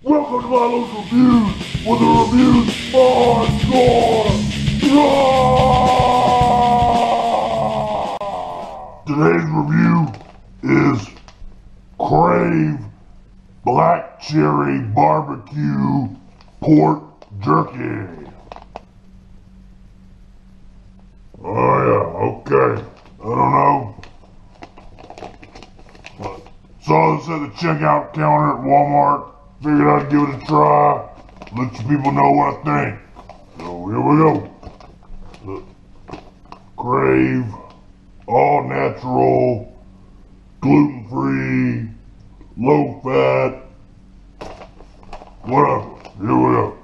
Welcome to my local reviews, where the reviews are score. Today's review is Crave Black Cherry Barbecue Pork Jerky. Oh yeah, okay. I don't know. Saw this at the checkout counter at Walmart. Figured I'd give it a try. Let you people know what I think. So here we go. Crave all natural, gluten-free, low-fat, whatever. Here we go.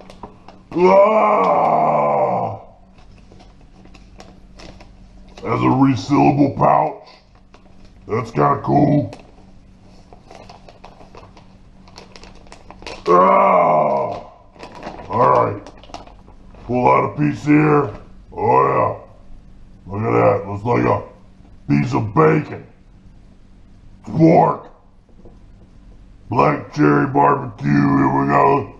Ah! Has a resealable pouch. That's kind of cool. Ah! Alright. Pull out a piece here. Oh yeah. Look at that. Looks like a piece of bacon. Pork. Black cherry barbecue. Here we go.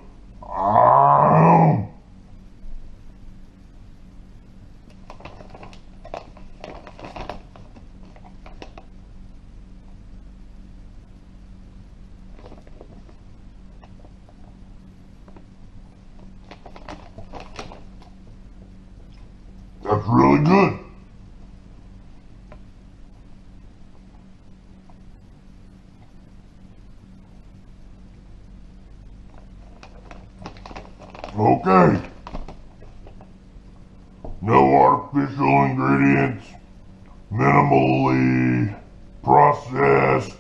That's really good. Okay. No artificial ingredients. Minimally processed.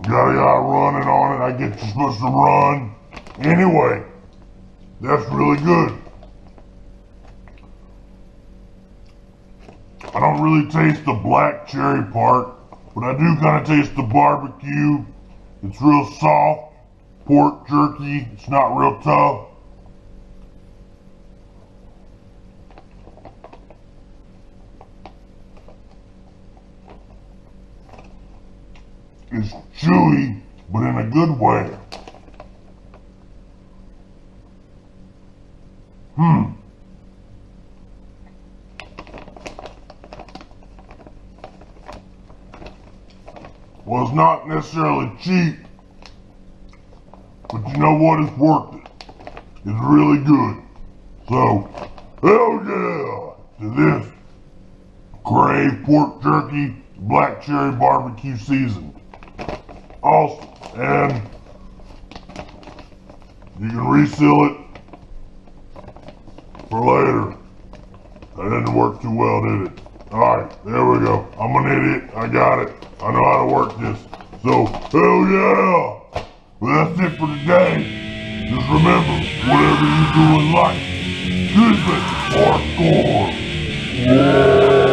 Got a guy running on it. I guess you're supposed to run. Anyway. That's really good. I don't really taste the black cherry part, but I do kind of taste the barbecue. It's real soft, pork jerky. It's not real tough. It's chewy, but in a good way. Well, it's not necessarily cheap, but you know what? It's worth it. It's really good. So, hell yeah to this Crave pork jerky, black cherry barbecue seasoned. Awesome. And you can reseal it for later. That didn't work too well, did it? Alright, there we go. I'm an idiot. I got it. I know how to work this. So, hell yeah! Well, that's it for today. Just remember, whatever you do in life, keep it hardcore. Yeah.